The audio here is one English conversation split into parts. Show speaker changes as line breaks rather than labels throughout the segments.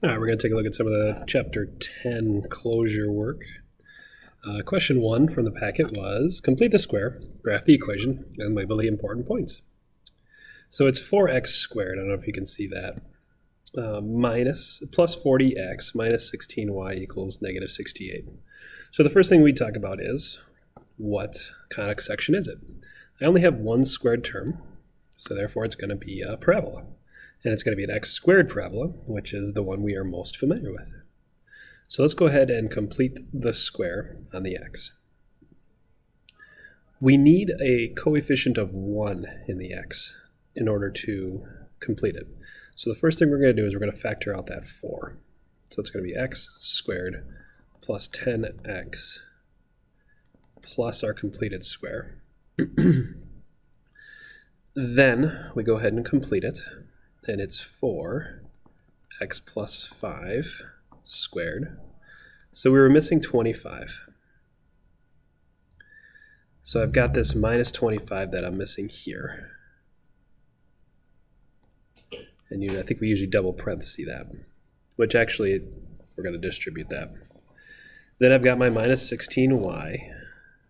All right, we're going to take a look at some of the Chapter 10 closure work. Question 1 from the packet was, complete the square, graph the equation, and label the important points. So it's 4x squared, I don't know if you can see that, plus 40x minus 16y equals negative 68. So the first thing we talk about is, what conic section is it? I only have one squared term, so therefore it's going to be a parabola. And it's going to be an x squared parabola, which is the one we are most familiar with. So let's go ahead and complete the square on the x. We need a coefficient of 1 in the x in order to complete it. So the first thing we're going to do is we're going to factor out that 4. So it's going to be x squared plus 10x plus our completed square. Then we go ahead and complete it, and it's 4x plus 5 squared. So we were missing 25. So I've got this minus 25 that I'm missing here. And I think we usually double parenthesis that, which actually we're going to distribute that. Then I've got my minus 16y,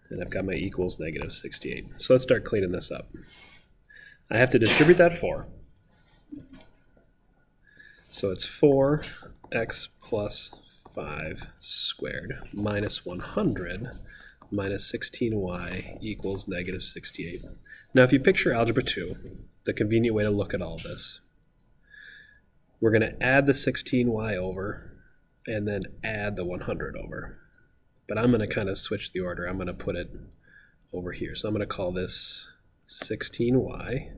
and I've got my equals negative 68. So let's start cleaning this up. I have to distribute that 4. So it's 4x plus 5 squared minus 100 minus 16y equals negative 68. Now if you picture Algebra 2, the convenient way to look at all this, we're going to add the 16y over and then add the 100 over. But I'm going to kind of switch the order. I'm going to put it over here. So I'm going to call this 16y.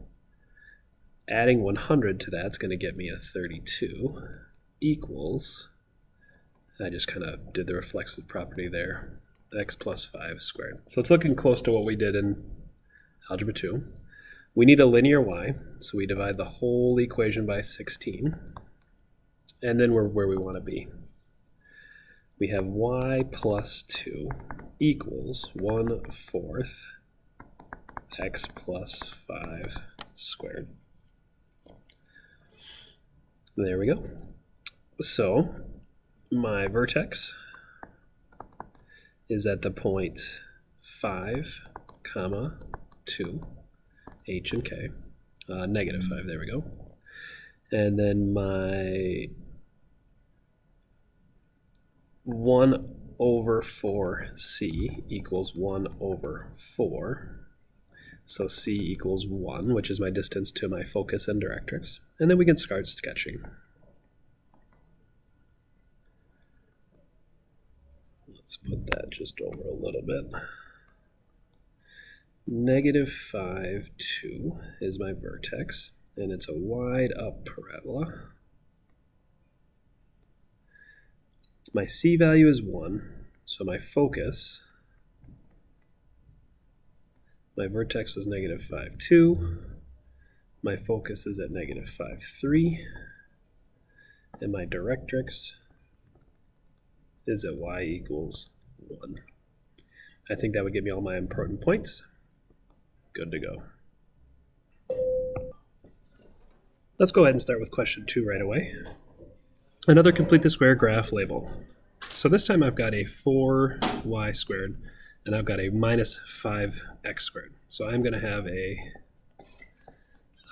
Adding 100 to that's going to get me a 32 equals, I just kind of did the reflexive property there, x plus 5 squared. So it's looking close to what we did in Algebra 2. We need a linear y, so we divide the whole equation by 16, and then we're where we want to be. We have y plus 2 equals 1/4 x plus 5 squared. There we go. So my vertex is at the point 5, 2, h and k, negative 5, there we go. And then my 1/4c equals 1/4. So c equals 1, which is my distance to my focus and directrix. And then we can start sketching. Let's put that just over a little bit. Negative 5, 2 is my vertex, and it's a wide up parabola. My c value is 1, so my focus, my vertex was negative 5, 2. My focus is at negative 5, 3. And my directrix is at y equals 1. I think that would give me all my important points. Good to go. Let's go ahead and start with question 2 right away. Another complete the square graph label. So this time I've got a 4y squared, and I've got a minus 5x squared. So I'm going to have a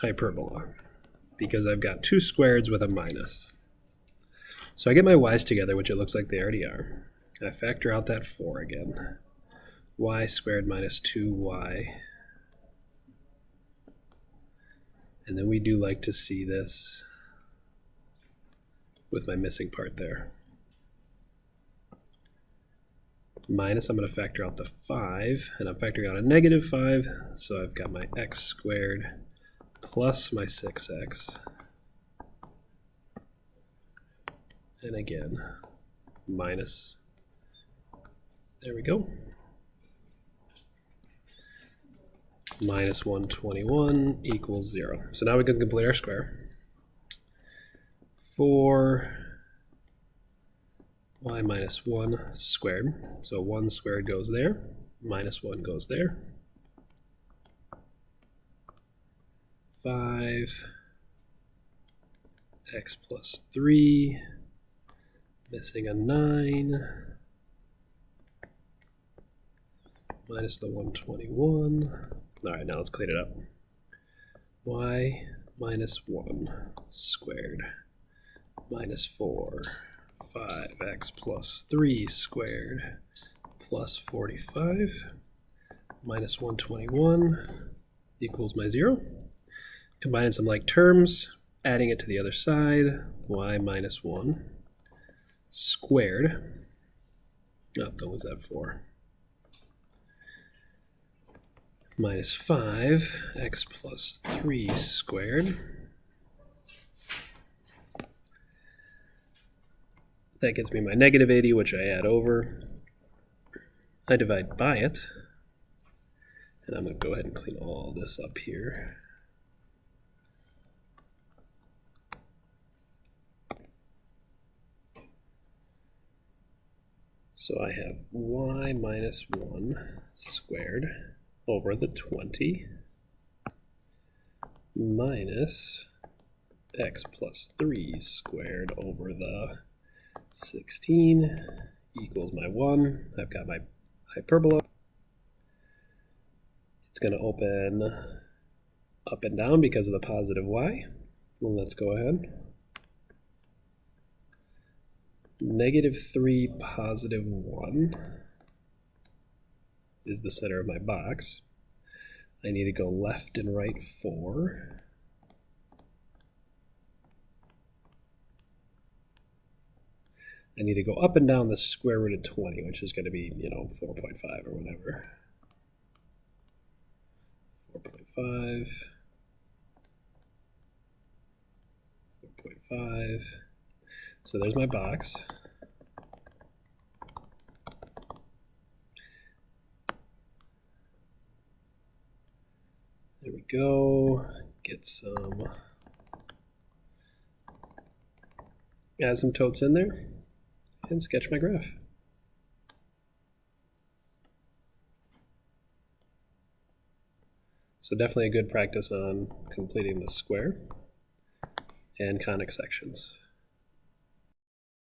hyperbola because I've got two squareds with a minus. So I get my y's together, which it looks like they already are. I factor out that 4 again. Y squared minus 2y. And then we do like to see this with my missing part there. Minus, I'm going to factor out the 5, and I'm factoring out a negative 5, so I've got my x squared plus my 6x. And again, minus, there we go, minus 121 equals 0. So now we can complete our square. 4y minus 1 squared. So 1 squared goes there, minus 1 goes there. 5 x plus 3 Missing a 9. Minus the 121. All right, now let's clean it up. Y minus 1 squared minus 4, 5x plus 3 squared plus 45 minus 121 equals my 0. Combining some like terms, adding it to the other side, y minus 1 squared. Oh, don't lose that 4. Minus 5, x plus 3 squared. That gets me my negative 80, which I add over. I divide by it. And I'm going to go ahead and clean all this up here. So I have y minus 1 squared over the 20 minus x plus 3 squared over the 16 equals my 1. I've got my hyperbola. It's going to open up and down because of the positive y. Well, let's go ahead. Negative 3, positive 1 is the center of my box. I need to go left and right 4. I need to go up and down the square root of 20, which is going to be, 4.5 or whatever. 4.5. 4.5. So there's my box. There we go. Get some, add some totes in there, and sketch my graph. So definitely a good practice on completing the square and conic sections.